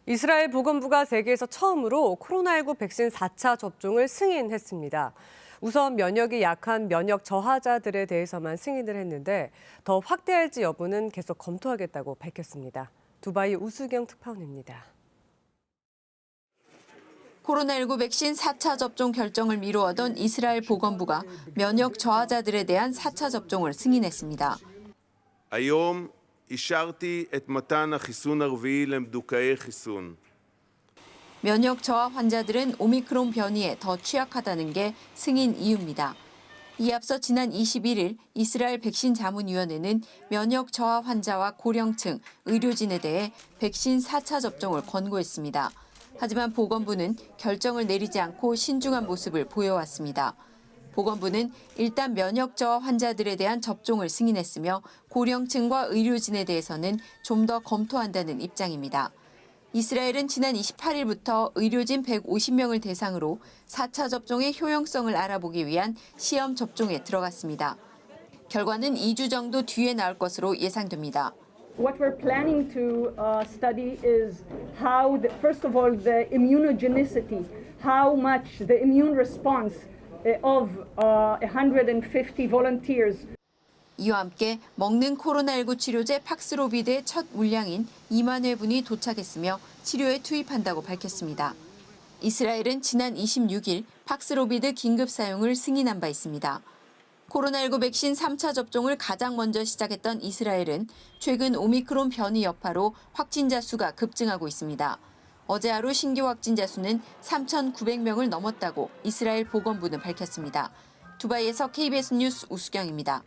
이스라엘 보건부가 세계에서 처음으로 코로나19 백신 4차 접종을 승인했습니다. 우선 면역이 약한 면역 저하자들에 대해서만 승인을 했는데 더 확대할지 여부는 계속 검토하겠다고 밝혔습니다. 두바이 우수경 특파원입니다. 코로나19 백신 4차 접종 결정을 미루어던 이스라엘 보건부가 면역 저하자들에 대한 4차 접종을 승인했습니다. היום אישרתי את מתן החיסון הרביעי למדוכאי חיסון. 면역 저하 환자들은 오미크론 변이에 더 취약하다는 게 승인 이유입니다. 이에 앞서 지난 21일 이스라엘 백신 자문위원회는 면역 저하 환자와 고령층, 의료진에 대해 백신 4차 접종을 권고했습니다. 하지만 보건부는 결정을 내리지 않고 신중한 모습을 보여왔습니다. 보건부는 일단 면역 저하 환자들에 대한 접종을 승인했으며 고령층과 의료진에 대해서는 좀 더 검토한다는 입장입니다. 이스라엘은 지난 28일부터 의료진 150명을 대상으로 4차 접종의 효용성을 알아보기 위한 시험 접종에 들어갔습니다. 결과는 2주 정도 뒤에 나올 것으로 예상됩니다. What we're planning to study is how, first of all, the immunogenicity, how much the immune response of 150 volunteers. 이와 함께 먹는 코로나19 치료제 팍스로비드의 첫 물량인 2만 회분이 도착했으며 치료에 투입한다고 밝혔습니다. 이스라엘은 지난 26일 팍스로비드 긴급 사용을 승인한 바 있습니다. 코로나19 백신 3차 접종을 가장 먼저 시작했던 이스라엘은 최근 오미크론 변이 여파로 확진자 수가 급증하고 있습니다. 어제 하루 신규 확진자 수는 3,900명을 넘었다고 이스라엘 보건부는 밝혔습니다. 두바이에서 KBS 뉴스 우수경입니다.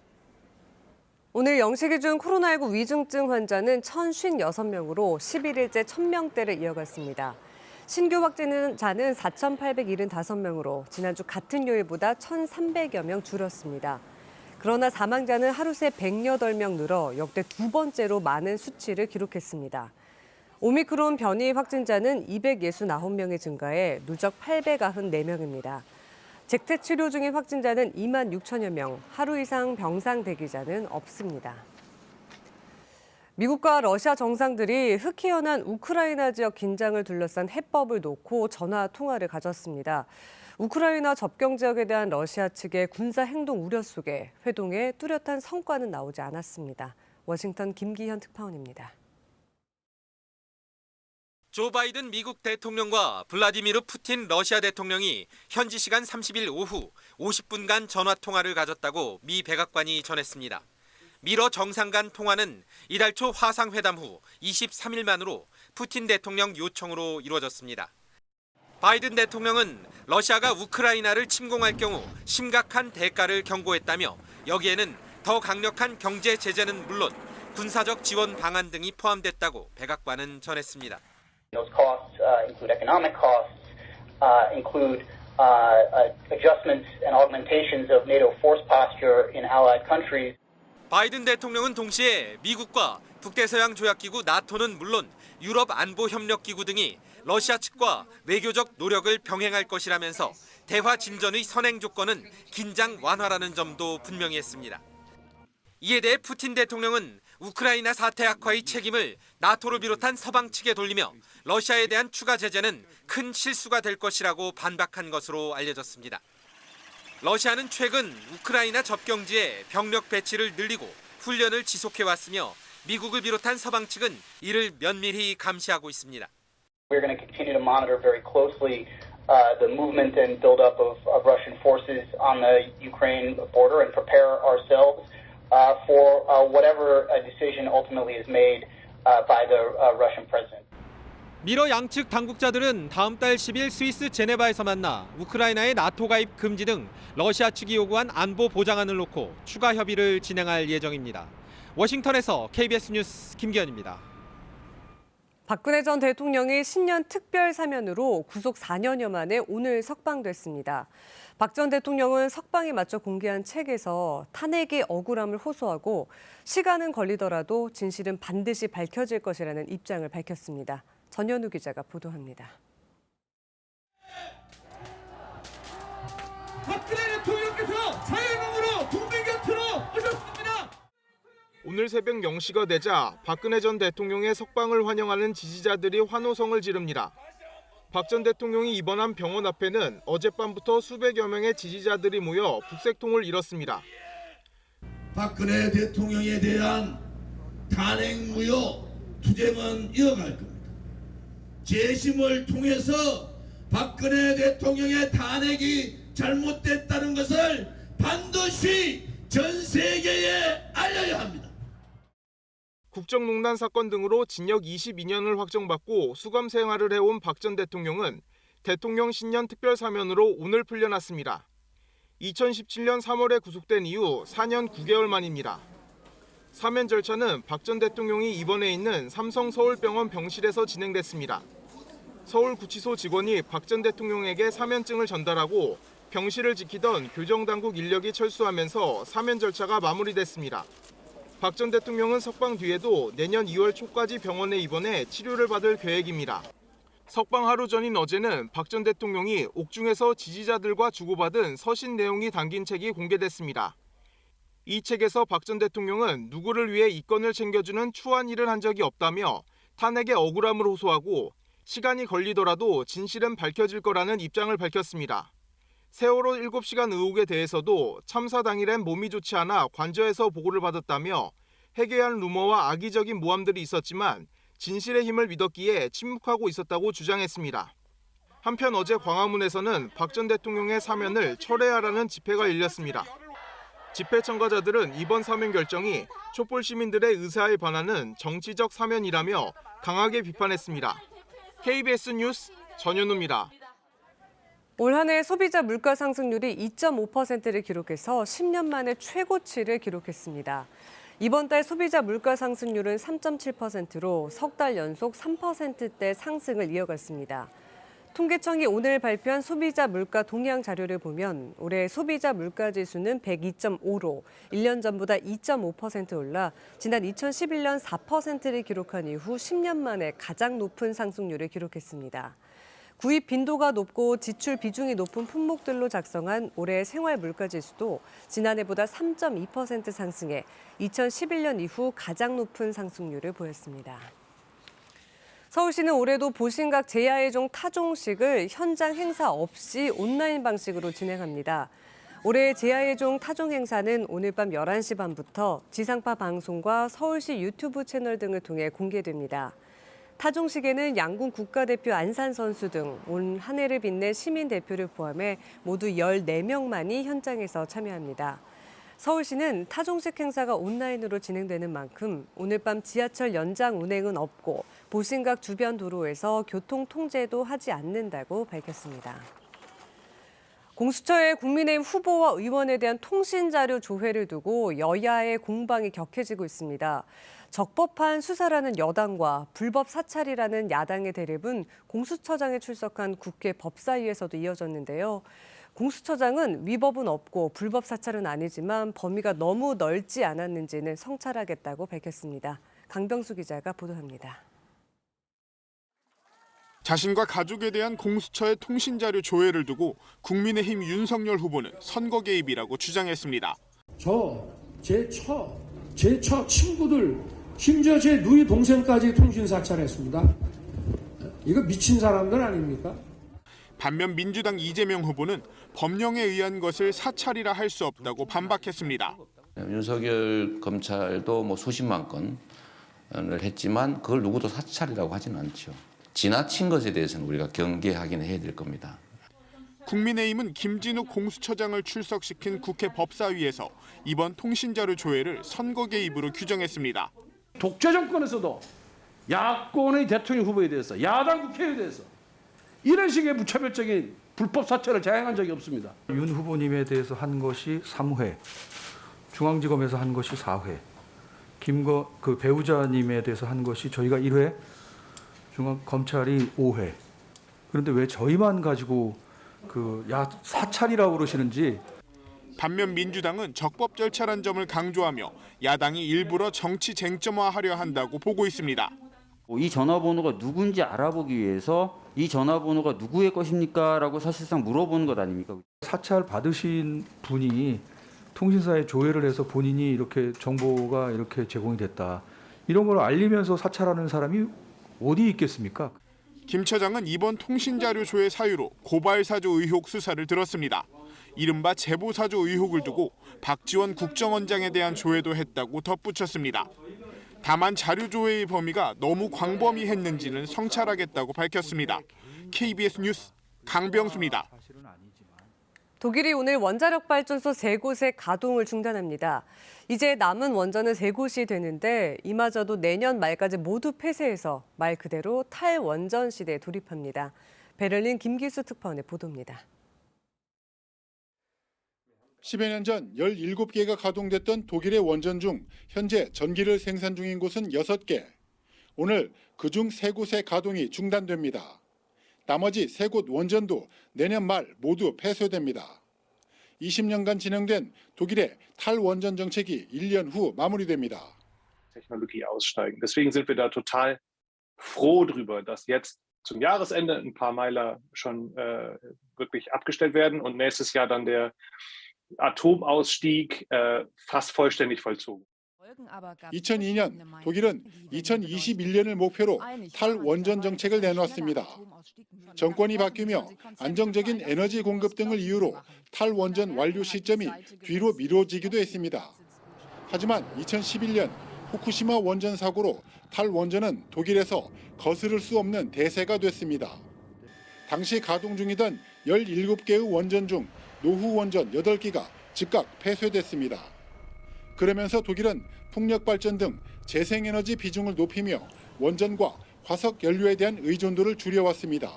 오늘 0시 기준 코로나19 위중증 환자는 1,056명으로 11일째 1,000명대를 이어갔습니다. 신규 확진자는 4,875명으로 지난주 같은 요일보다 1,300여 명 줄었습니다. 그러나 사망자는 하루 새 108명 늘어 역대 두 번째로 많은 수치를 기록했습니다. 오미크론 변이 확진자는 269명이 증가해 누적 894명입니다. 재택 치료 중인 확진자는 2만 6천여 명, 하루 이상 병상 대기자는 없습니다. 미국과 러시아 정상들이 흑해연한 우크라이나 지역 긴장을 둘러싼 해법을 놓고 전화 통화를 가졌습니다. 우크라이나 접경 지역에 대한 러시아 측의 군사 행동 우려 속에 회동에 뚜렷한 성과는 나오지 않았습니다. 워싱턴 김기현 특파원입니다. 조 바이든 미국 대통령과 블라디미르 푸틴 러시아 대통령이 현지 시간 30일 오후 50분간 전화 통화를 가졌다고 미 백악관이 전했습니다. 미러 정상 간 통화는 이달 초 화상회담 후 23일 만으로 푸틴 대통령 요청으로 이루어졌습니다. 바이든 대통령은 러시아가 우크라이나를 침공할 경우 심각한 대가를 경고했다며 여기에는 더 강력한 경제 제재는 물론 군사적 지원 방안 등이 포함됐다고 백악관은 전했습니다. Those costs include economic costs, include adjustments and augmentations of NATO force posture in allied countries. 바이든 대통령은 동시에 미국과 북대서양 조약기구 나토는 물론 유럽 안보협력기구 등이 러시아 측과 외교적 노력을 병행할 것이라면서 대화 진전의 선행 조건은 긴장 완화라는 점도 분명히 했습니다. 이에 대해 푸틴 대통령은 우크라이나 사태 악화의 책임을 나토를 비롯한 서방 측에 돌리며 러시아에 대한 추가 제재는 큰 실수가 될 것이라고 반박한 것으로 알려졌습니다. 러시아는 최근 우크라이나 접경지에 병력 배치를 늘리고 훈련을 지속해왔으며 미국을 비롯한 서방 측은 이를 면밀히 감시하고 있습니다. We're going to continue to monitor very closely the movement and buildup of Russian forces on the Ukraine border and prepare ourselves for whatever decision ultimately is made by the Russian president. 미러 양측 당국자들은 다음 달 10일 스위스 제네바에서 만나 우크라이나의 나토 가입 금지 등 러시아 측이 요구한 안보 보장안을 놓고 추가 협의를 진행할 예정입니다. 워싱턴에서 KBS 뉴스 김기현입니다. 박근혜 전 대통령이 신년 특별 사면으로 구속 4년여 만에 오늘 석방됐습니다. 박 전 대통령은 석방에 맞춰 공개한 책에서 탄핵의 억울함을 호소하고 시간은 걸리더라도 진실은 반드시 밝혀질 것이라는 입장을 밝혔습니다. 전현우 기자가 보도합니다. 박근혜 대통령께서 자유의 몸으로 국민 곁으로 오셨습니다. 오늘 새벽 0시가 되자 박근혜 전 대통령의 석방을 환영하는 지지자들이 환호성을 지릅니다. 박 전 대통령이 입원한 병원 앞에는 어젯밤부터 수백여 명의 지지자들이 모여 북색통을 일었습니다. 박근혜 대통령에 대한 탄핵 무효 투쟁은 이어갈 겁니다. 재심을 통해서 박근혜 대통령의 탄핵이 잘못됐다는 것을 반드시 전 세계에 알려야 합니다. 국정농단 사건 등으로 징역 22년을 확정받고 수감 생활을 해온 박 전 대통령은 대통령 신년 특별사면으로 오늘 풀려났습니다. 2017년 3월에 구속된 이후 4년 9개월 만입니다. 사면 절차는 박 전 대통령이 입원해 있는 삼성 서울병원 병실에서 진행됐습니다. 서울구치소 직원이 박 전 대통령에게 사면증을 전달하고 병실을 지키던 교정당국 인력이 철수하면서 사면 절차가 마무리됐습니다. 박 전 대통령은 석방 뒤에도 내년 2월 초까지 병원에 입원해 치료를 받을 계획입니다. 석방 하루 전인 어제는 박 전 대통령이 옥중에서 지지자들과 주고받은 서신 내용이 담긴 책이 공개됐습니다. 이 책에서 박 전 대통령은 누구를 위해 이권을 챙겨주는 추한 일을 한 적이 없다며 탄핵의 억울함을 호소하고 시간이 걸리더라도 진실은 밝혀질 거라는 입장을 밝혔습니다. 세월호 7시간 의혹에 대해서도 참사 당일엔 몸이 좋지 않아 관저에서 보고를 받았다며 해괴한 루머와 악의적인 모함들이 있었지만 진실의 힘을 믿었기에 침묵하고 있었다고 주장했습니다. 한편 어제 광화문에서는 박 전 대통령의 사면을 철회하라는 집회가 열렸습니다. 집회 참가자들은 이번 사면 결정이 촛불 시민들의 의사에 반하는 정치적 사면이라며 강하게 비판했습니다. KBS 뉴스 전현우입니다. 올 한 해 소비자 물가 상승률이 2.5%를 기록해서 10년 만에 최고치를 기록했습니다. 이번 달 소비자 물가 상승률은 3.7%로 석 달 연속 3%대 상승을 이어갔습니다. 통계청이 오늘 발표한 소비자 물가 동향 자료를 보면 올해 소비자 물가 지수는 102.5로 1년 전보다 2.5% 올라 지난 2011년 4%를 기록한 이후 10년 만에 가장 높은 상승률을 기록했습니다. 구입 빈도가 높고 지출 비중이 높은 품목들로 작성한 올해 생활 물가 지수도 지난해보다 3.2% 상승해 2011년 이후 가장 높은 상승률을 보였습니다. 서울시는 올해도 보신각 제야의종 타종식을 현장 행사 없이 온라인 방식으로 진행합니다. 올해 제야의종 타종 행사는 오늘 밤 11시 반부터 지상파 방송과 서울시 유튜브 채널 등을 통해 공개됩니다. 타종식에는 양궁 국가대표 안산 선수 등 올 한 해를 빛낸 시민 대표를 포함해 모두 14명만이 현장에서 참여합니다. 서울시는 타종식 행사가 온라인으로 진행되는 만큼 오늘 밤 지하철 연장 운행은 없고 보신각 주변 도로에서 교통 통제도 하지 않는다고 밝혔습니다. 공수처의 국민의힘 후보와 의원에 대한 통신자료 조회를 두고 여야의 공방이 격해지고 있습니다. 적법한 수사라는 여당과 불법 사찰이라는 야당의 대립은 공수처장에 출석한 국회 법사위에서도 이어졌는데요. 공수처장은 위법은 없고 불법 사찰은 아니지만 범위가 너무 넓지 않았는지는 성찰하겠다고 밝혔습니다. 강병수 기자가 보도합니다. 자신과 가족에 대한 공수처의 통신자료 조회를 두고 국민의힘 윤석열 후보는 선거 개입이라고 주장했습니다. 제 처 친구들, 심지어 제 누이 동생까지 통신 사찰했습니다. 이거 미친 사람들 아닙니까? 반면 민주당 이재명 후보는 법령에 의한 것을 사찰이라 할 수 없다고 반박했습니다. 윤석열 검찰도 수십만 건을 했지만 그걸 누구도 사찰이라고 하지는 않죠. 지나친 것에 대해서는 우리가 경계하긴 해야 될 겁니다. 국민의힘은 김진욱 공수처장을 출석시킨 국회 법사위에서 이번 통신자료 조회를 선거 개입으로 규정했습니다. 독재 정권에서도 야권의 대통령 후보에 대해서 야당 국회의원에 대해서 이런 식의 무차별적인 불법 사찰을 자행한 적이 없습니다. 윤 후보님에 대해서 한 것이 3회, 중앙지검에서 한 것이 4회, 그 배우자님에 대해서 한 것이 저희가 1회, 검찰이 5회. 그런데 왜 저희만 가지고 사찰이라고 그러시는지. 반면 민주당은 적법 절차란 점을 강조하며 야당이 일부러 정치 쟁점화하려 한다고 보고 있습니다. 이 전화번호가 누군지 알아보기 위해서 이 전화번호가 누구의 것입니까? 라고 사실상 물어보는 것 아닙니까? 사찰 받으신 분이 통신사에 조회를 해서 본인이 이렇게 정보가 이렇게 제공이 됐다. 이런 걸 알리면서 사찰하는 사람이 어디 있겠습니까? 김 차장은 이번 통신자료 조회 사유로 고발사주 의혹 수사를 들었습니다. 이른바 제보사주 의혹을 두고 박지원 국정원장에 대한 조회도 했다고 덧붙였습니다. 다만 자료 조회의 범위가 너무 광범위했는지는 성찰하겠다고 밝혔습니다. KBS 뉴스 강병수입니다. 독일이 오늘 원자력 발전소 3곳의 가동을 중단합니다. 이제 남은 원전은 3곳이 되는데 이마저도 내년 말까지 모두 폐쇄해서 말 그대로 탈원전 시대에 돌입합니다. 베를린 김기수 특파원의 보도입니다. 10여 년 전 17개가 가동됐던 독일의 원전 중 현재 전기를 생산 중인 곳은 6개. 오늘 그중 3곳의 가동이 중단됩니다. 나머지 3곳 원전도 내년 말 모두 폐쇄됩니다. 20년간 진행된 독일의 탈원전 정책이 1년 후 마무리됩니다. Technologie aussteigen. Deswegen sind wir da total froh drüber, dass jetzt zum Jahresende ein paar Meiler schon wirklich abgestellt werden und nächstes Jahr dann der Atomausstieg fast vollständig vollzogen. 2002년 독일은 2021년을 목표로 탈원전 정책을 내놨습니다. 정권이 바뀌며 안정적인 에너지 공급 등을 이유로 탈원전 완료 시점이 뒤로 미뤄지기도 했습니다. 하지만 2011년 후쿠시마 원전 사고로 탈원전은 독일에서 거스를 수 없는 대세가 됐습니다. 당시 가동 중이던 17개의 원전 중 노후 원전 8기가 즉각 폐쇄됐습니다. 그러면서 독일은 풍력 발전 등 재생에너지 비중을 높이며 원전과 화석 연료에 대한 의존도를 줄여왔습니다.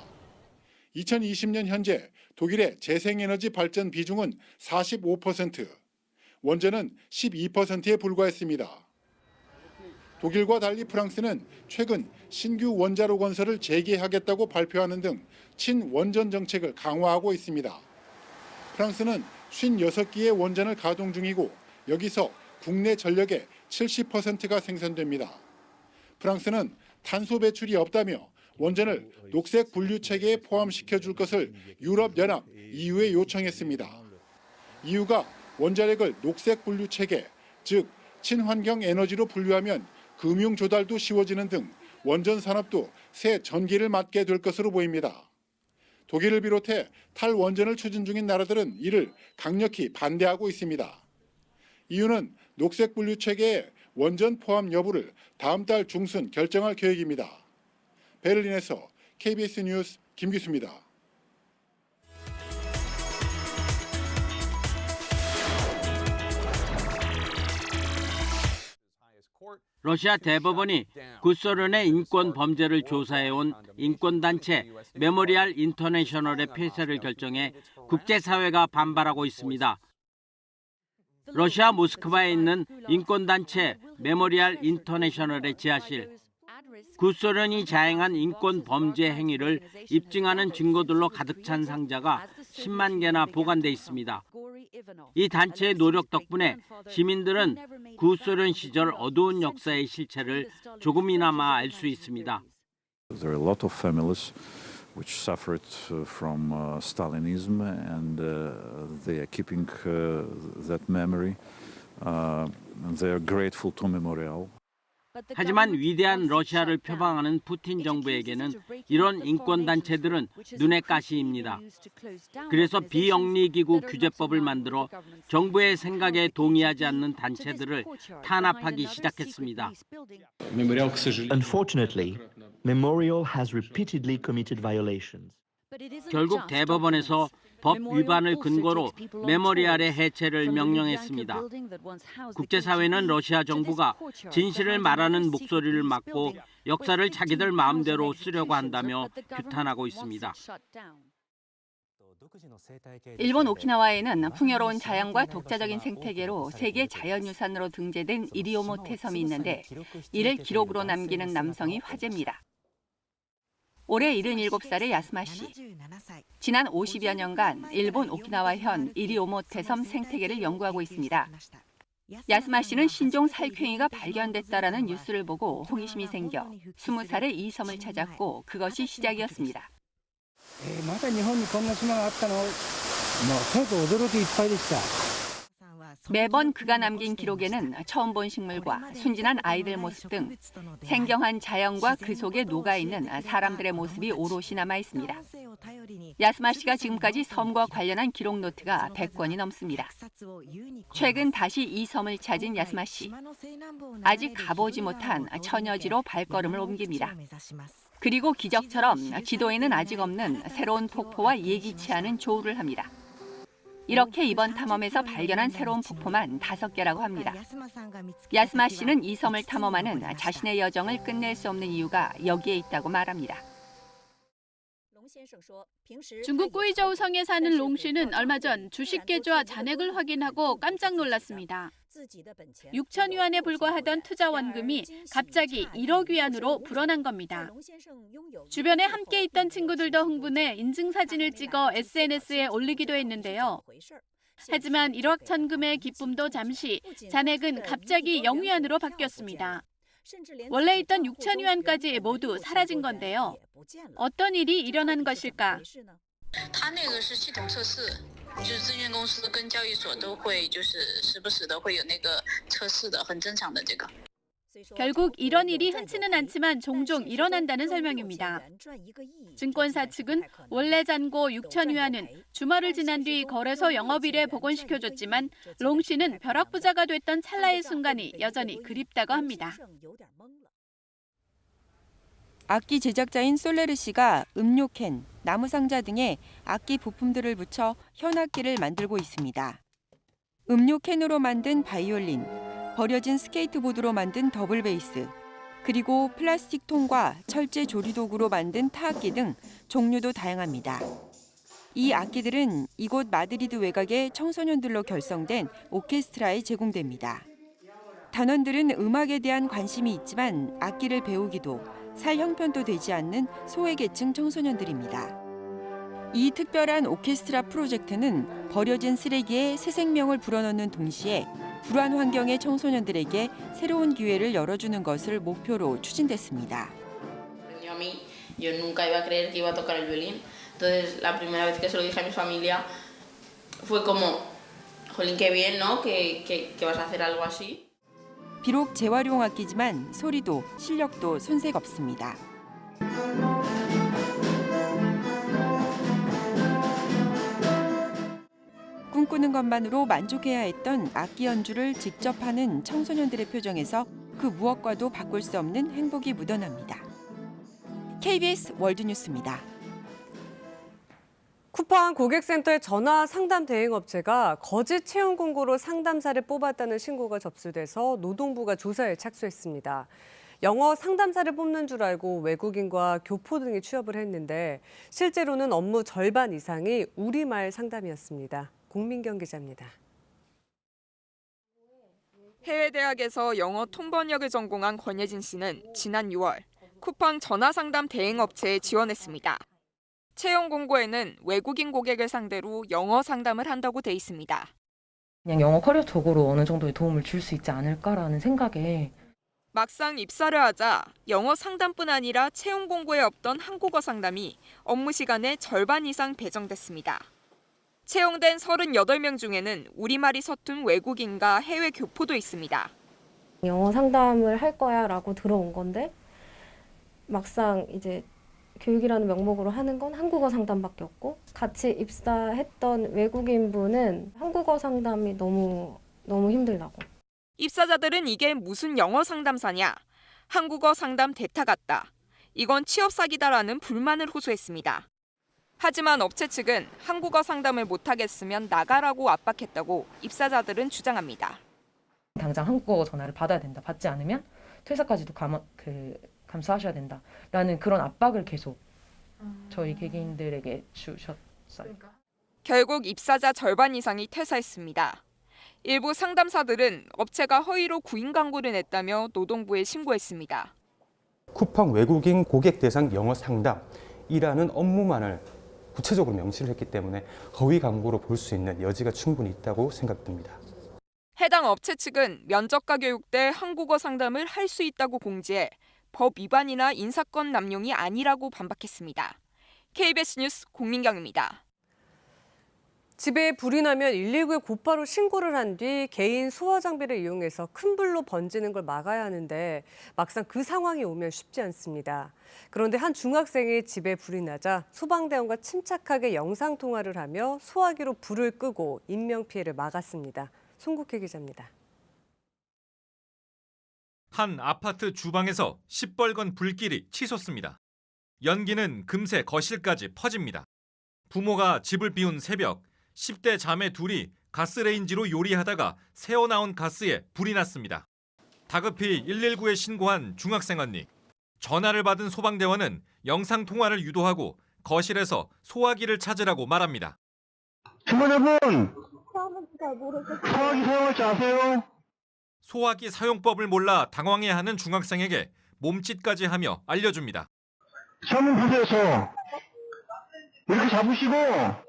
2020년 현재 독일의 재생에너지 발전 비중은 45%, 원전은 12%에 불과했습니다. 독일과 달리 프랑스는 최근 신규 원자로 건설을 재개하겠다고 발표하는 등 친원전 정책을 강화하고 있습니다. 프랑스는 56기의 원전을 가동 중이고 여기서 국내 전력의 70%가 생산됩니다. 프랑스는 탄소 배출이 없다며 원전을 녹색 분류 체계에 포함시켜 줄 것을 유럽연합 EU에 요청했습니다. EU가 원자력을 녹색 분류 체계, 즉 친환경 에너지로 분류하면 금융 조달도 쉬워지는 등 원전 산업도 새 전기를 맞게 될 것으로 보입니다. 독일을 비롯해 탈원전을 추진 중인 나라들은 이를 강력히 반대하고 있습니다. 이유는 녹색 분류 체계의 원전 포함 여부를 다음 달 중순 결정할 계획입니다. 베를린에서 KBS 뉴스 김기수입니다. 러시아 대법원이 구소련의 인권 범죄를 조사해온 인권단체 메모리알 인터내셔널의 폐쇄를 결정해 국제사회가 반발하고 있습니다. 러시아 모스크바에 있는 인권단체 메모리알 인터내셔널의 지하실, 구소련이 자행한 인권 범죄 행위를 입증하는 증거들로 가득 찬 상자가 10만 개나 보관돼 있습니다. 이 단체의 노력 덕분에 시민들은 구소련 시절 어두운 역사의 실체를 조금이나마 알 수 있습니다. There are a lot of families which suffered from Stalinism and they are keeping that memory and they are grateful to Memorial. 하지만 위대한 러시아를 표방하는 푸틴 정부에게는 이런 인권단체들은 눈의 가시입니다. 그래서 비영리기구 규제법을 만들어 정부의 생각에 동의하지 않는 단체들을 탄압하기 시작했습니다. Unfortunately, Memorial has repeatedly committed violations. 결국 대법원에서 법 위반을 근거로 메모리알의 해체를 명령했습니다. 국제사회는 러시아 정부가 진실을 말하는 목소리를 막고 역사를 자기들 마음대로 쓰려고 한다며 규탄하고 있습니다. 일본 오키나와에는 풍요로운 자연과 독자적인 생태계로 세계 자연유산으로 등재된 이리오모테 섬이 있는데 이를 기록으로 남기는 남성이 화제입니다. 올해 77살의 야스마 씨. 지난 50여 년간 일본 오키나와현 이리오모테 섬 생태계를 연구하고 있습니다. 야스마 씨는 신종 살쾡이가 발견됐다라는 뉴스를 보고 호기심이 생겨 20살에 이 섬을 찾았고 그것이 시작이었습니다. まだ日本にこんな島があったの、もうとにかく驚きいっぱいでした。 매번 그가 남긴 기록에는 처음 본 식물과 순진한 아이들 모습 등 생경한 자연과 그 속에 녹아있는 사람들의 모습이 오롯이 남아 있습니다. 야스마 씨가 지금까지 섬과 관련한 기록 노트가 100권이 넘습니다. 최근 다시 이 섬을 찾은 야스마 씨. 아직 가보지 못한 처녀지로 발걸음을 옮깁니다. 그리고 기적처럼 지도에는 아직 없는 새로운 폭포와 예기치 않은 조우를 합니다. 이렇게 이번 탐험에서 발견한 새로운 폭포만 5개라고 합니다. 야스마 씨는 이 섬을 탐험하는 자신의 여정을 끝낼 수 없는 이유가 여기에 있다고 말합니다. 중국 꾸이저우 성에 사는 롱 씨는 얼마 전 주식 계좌 잔액을 확인하고 깜짝 놀랐습니다. 6천 위안에 불과하던 투자 원금이 갑자기 1억 위안으로 불어난 겁니다. 주변에 함께 있던 친구들도 흥분해 인증사진을 찍어 SNS에 올리기도 했는데요. 하지만 1억 천금의 기쁨도 잠시, 잔액은 갑자기 0위안으로 바뀌었습니다. 원래 있던 6천 위안까지 모두 사라진 건데요. 어떤 일이 일어난 것일까? 他那个是系统测试，就是证券公司跟交易所都会，就是时不时的会有那个测试的，很正常的这个。 결국 이런 일이 흔치는 않지만 종종 일어난다는 설명입니다. 증권사 측은 원래 잔고 6천 위안은 주말을 지난 뒤 거래소 영업일에 복원시켜줬지만 롱 씨는 벼락부자가 됐던 찰나의 순간이 여전히 그립다고 합니다. 악기 제작자인 솔레르 씨가 음료캔, 나무상자 등의 악기 부품들을 붙여 현악기를 만들고 있습니다. 음료캔으로 만든 바이올린, 버려진 스케이트보드로 만든 더블 베이스, 그리고 플라스틱 통과 철제 조리도구로 만든 타악기 등 종류도 다양합니다. 이 악기들은 이곳 마드리드 외곽의 청소년들로 결성된 오케스트라에 제공됩니다. 단원들은 음악에 대한 관심이 있지만 악기를 배우기도 살 형편도 되지 않는 소외계층 청소년들입니다. 이 특별한 오케스트라 프로젝트는 버려진 쓰레기에 새 생명을 불어넣는 동시에 불안 환경의 청소년들에게 새로운 기회를 열어주는 것을 목표로 추진됐습니다. Yo nunca iba a creer que iba a tocar el violín. Entonces, la primera vez que se lo dije a mi familia fue como, jolín, qué bien, ¿no? Que vas a hacer algo así. 비록 재활용 악기지만 소리도 실력도 손색 없습니다. 꿈꾸는 것만으로 만족해야 했던 악기 연주를 직접 하는 청소년들의 표정에서 그 무엇과도 바꿀 수 없는 행복이 묻어납니다. KBS 월드뉴스입니다. 쿠팡 고객센터의 전화 상담 대행업체가 거짓 채용 공고로 상담사를 뽑았다는 신고가 접수돼서 노동부가 조사에 착수했습니다. 영어 상담사를 뽑는 줄 알고 외국인과 교포 등이 취업을 했는데 실제로는 업무 절반 이상이 우리말 상담이었습니다. 공민경 기자입니다. 해외 대학에서 영어 통번역을 전공한 권예진 씨는 지난 6월 쿠팡 전화상담 대행업체에 지원했습니다. 채용 공고에는 외국인 고객을 상대로 영어 상담을 한다고 돼 있습니다. 그냥 영어 커리어적으로 어느 정도의 도움을 줄 수 있지 않을까라는 생각에 막상 입사를 하자 영어 상담뿐 아니라 채용 공고에 없던 한국어 상담이 업무 시간의 절반 이상 배정됐습니다. 채용된 38명 중에는 우리말이 서툰 외국인과 해외 교포도 있습니다. 영어 상담을 할 거야라고 들어온 건데 막상 이제 교육이라는 명목으로 하는 건 한국어 상담밖에 없고 같이 입사했던 외국인분은 한국어 상담이 너무 힘들다고. 입사자들은 이게 무슨 영어 상담사냐? 한국어 상담 대타 같다. 이건 취업 사기다라는 불만을 호소했습니다. 하지만 업체 측은 한국어 상담을 못하겠으면 나가라고 압박했다고 입사자들은 주장합니다. 당장 한국어 전화를 받아야 된다. 받지 않으면 퇴사까지도 감수하셔야 된다라는 그런 압박을 계속 저희 개개인들에게 주셨어요. 결국 입사자 절반 이상이 퇴사했습니다. 일부 상담사들은 업체가 허위로 구인 광고를 냈다며 노동부에 신고했습니다. 쿠팡 외국인 고객 대상 영어 상담이라는 업무만을 구체적으로 명시를 했기 때문에 허위 광고로 볼 수 있는 여지가 충분히 있다고 생각됩니다. 해당 업체 측은 면접과 교육 때 한국어 상담을 할 수 있다고 공지해 법 위반이나 인사권 남용이 아니라고 반박했습니다. KBS 뉴스 공민경입니다. 집에 불이 나면 119에 곧바로 신고를 한 뒤 개인 소화 장비를 이용해서 큰 불로 번지는 걸 막아야 하는데 막상 그 상황이 오면 쉽지 않습니다. 그런데 한 중학생이 집에 불이 나자 소방대원과 침착하게 영상통화를 하며 소화기로 불을 끄고 인명피해를 막았습니다. 송국혜 기자입니다. 한 아파트 주방에서 시뻘건 불길이 치솟습니다. 연기는 금세 거실까지 퍼집니다. 부모가 집을 비운 새벽, 10대 자매 둘이 가스레인지로 요리하다가 새어나온 가스에 불이 났습니다. 다급히 119에 신고한 중학생 언니. 전화를 받은 소방대원은 영상통화를 유도하고 거실에서 소화기를 찾으라고 말합니다. 주무자분! 소화기 사용할 줄 아세요? 소화기 사용법을 몰라 당황해하는 중학생에게 몸짓까지 하며 알려줍니다. 시험문 보세요, 저. 이렇게 잡으시고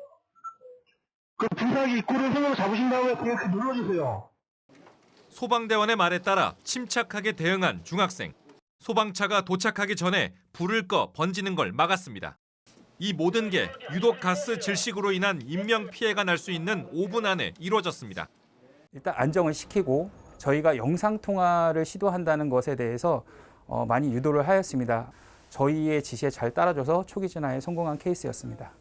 그 불사기 입구를 손으로 잡으신 다음에 그렇게 눌러주세요. 소방대원의 말에 따라 침착하게 대응한 중학생. 소방차가 도착하기 전에 불을 꺼 번지는 걸 막았습니다. 이 모든 게 유독 가스 질식으로 인한 인명피해가 날 수 있는 5분 안에 이루어졌습니다. 일단 안정을 시키고 저희가 영상통화를 시도한다는 것에 대해서 많이 유도를 하였습니다. 저희의 지시에 잘 따라줘서 초기 진화에 성공한 케이스였습니다.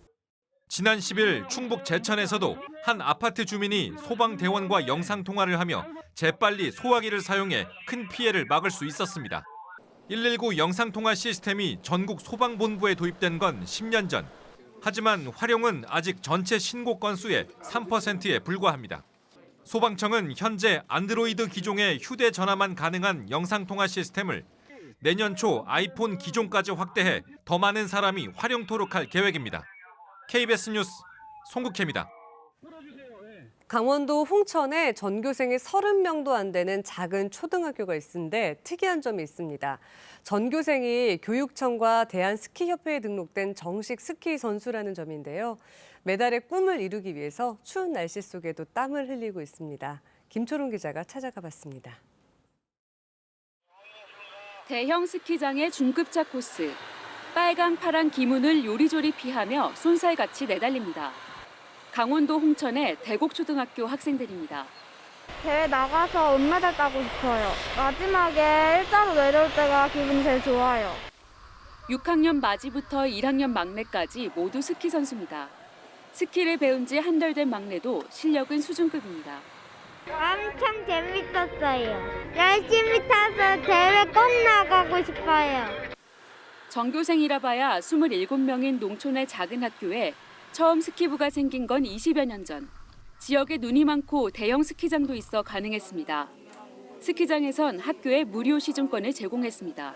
지난 10일 충북 제천에서도 한 아파트 주민이 소방대원과 영상통화를 하며 재빨리 소화기를 사용해 큰 피해를 막을 수 있었습니다. 119 영상통화 시스템이 전국 소방본부에 도입된 건 10년 전. 하지만 활용은 아직 전체 신고 건수의 3%에 불과합니다. 소방청은 현재 안드로이드 기종의 휴대전화만 가능한 영상통화 시스템을 내년 초 아이폰 기종까지 확대해 더 많은 사람이 활용토록 할 계획입니다. KBS 뉴스 송국혜입니다. 강원도 홍천에 전교생이 30명도 안 되는 작은 초등학교가 있는데 특이한 점이 있습니다. 전교생이 교육청과 대한스키협회에 등록된 정식 스키 선수라는 점인데요. 메달의 꿈을 이루기 위해서 추운 날씨 속에도 땀을 흘리고 있습니다. 김초롱 기자가 찾아가 봤습니다. 대형 스키장의 중급차 코스. 빨강 파란 기문을 요리조리 피하며 쏜살같이 내달립니다. 강원도 홍천의 대곡초등학교 학생들입니다. 대회 나가서 은메달 따고 싶어요. 마지막에 일자로 내려올 때가 기분이 제일 좋아요. 6학년 맞이부터 1학년 막내까지 모두 스키 선수입니다. 스키를 배운 지 한 달 된 막내도 실력은 수준급입니다. 엄청 재밌었어요. 열심히 타서 대회 꼭 나가고 싶어요. 전교생이라 봐야 27명인 농촌의 작은 학교에 처음 스키부가 생긴 건 20여 년 전. 지역에 눈이 많고 대형 스키장도 있어 가능했습니다. 스키장에선 학교에 무료 시중권을 제공했습니다.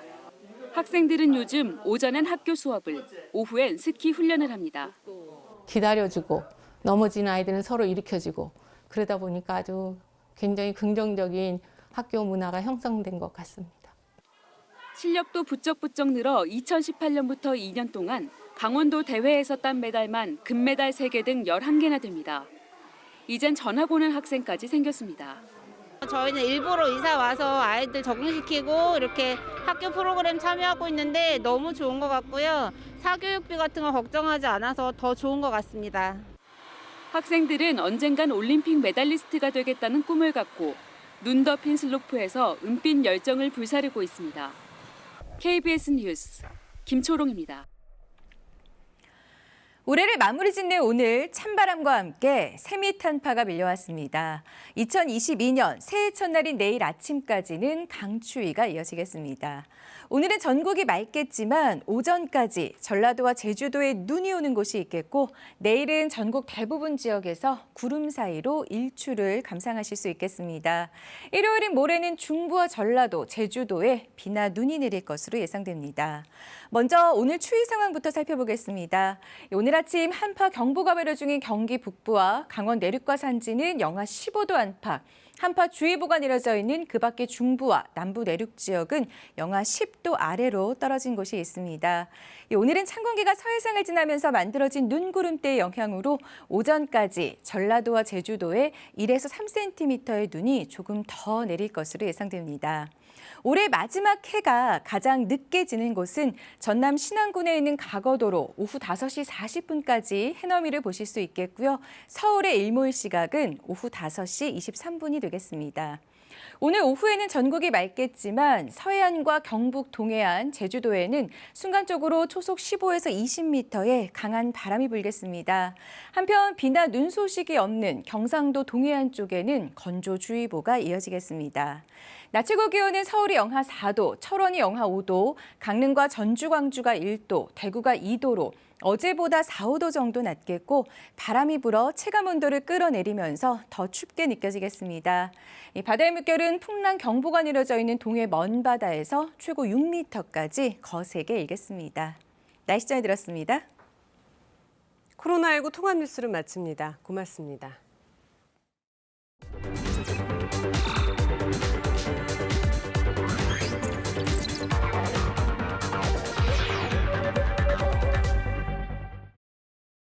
학생들은 요즘 오전엔 학교 수업을, 오후엔 스키 훈련을 합니다. 기다려주고 넘어진 아이들은 서로 일으켜주고 그러다 보니까 아주 굉장히 긍정적인 학교 문화가 형성된 것 같습니다. 실력도 부쩍부쩍 늘어 2018년부터 2년 동안 강원도 대회에서 딴 메달만 금메달 3개 등 11개나 됩니다. 이젠 전학 오는 학생까지 생겼습니다. 저희는 일부러 이사 와서 아이들 적응시키고 이렇게 학교 프로그램 참여하고 있는데 너무 좋은 것 같고요. 사교육비 같은 거 걱정하지 않아서 더 좋은 것 같습니다. 학생들은 언젠간 올림픽 메달리스트가 되겠다는 꿈을 갖고 눈 덮인 슬로프에서 은빛 열정을 불사르고 있습니다. KBS 뉴스 김초롱입니다. 올해를 마무리 짓는 오늘 찬바람과 함께 세미탄파가 밀려왔습니다. 2022년 새해 첫날인 내일 아침까지는 강추위가 이어지겠습니다. 오늘은 전국이 맑겠지만 오전까지 전라도와 제주도에 눈이 오는 곳이 있겠고 내일은 전국 대부분 지역에서 구름 사이로 일출을 감상하실 수 있겠습니다. 일요일인 모레는 중부와 전라도, 제주도에 비나 눈이 내릴 것으로 예상됩니다. 먼저 오늘 추위 상황부터 살펴보겠습니다. 오늘 아침 한파 경보가 발효 중인 경기 북부와 강원 내륙과 산지는 영하 15도 안팎, 한파주의보가 내려져 있는 그 밖의 중부와 남부 내륙 지역은 영하 10도 아래로 떨어진 곳이 있습니다. 오늘은 찬 공기가 서해상을 지나면서 만들어진 눈구름대의 영향으로 오전까지 전라도와 제주도에 1에서 3cm의 눈이 조금 더 내릴 것으로 예상됩니다. 올해 마지막 해가 가장 늦게 지는 곳은 전남 신안군에 있는 가거도로 오후 5시 40분까지 해넘이를 보실 수 있겠고요. 서울의 일몰 시각은 오후 5시 23분이 되겠습니다. 오늘 오후에는 전국이 맑겠지만 서해안과 경북 동해안, 제주도에는 순간적으로 초속 15에서 20m의 강한 바람이 불겠습니다. 한편 비나 눈 소식이 없는 경상도 동해안 쪽에는 건조주의보가 이어지겠습니다. 낮 최고 기온은 서울이 영하 4도, 철원이 영하 5도, 강릉과 전주, 광주가 1도, 대구가 2도로 어제보다 4, 5도 정도 낮겠고 바람이 불어 체감온도를 끌어내리면서 더 춥게 느껴지겠습니다. 바다의 물결은 풍랑 경보가 내려져 있는 동해 먼바다에서 최고 6m까지 거세게 일겠습니다. 날씨 전해 들었습니다. 코로나19 통합 뉴스를 마칩니다. 고맙습니다.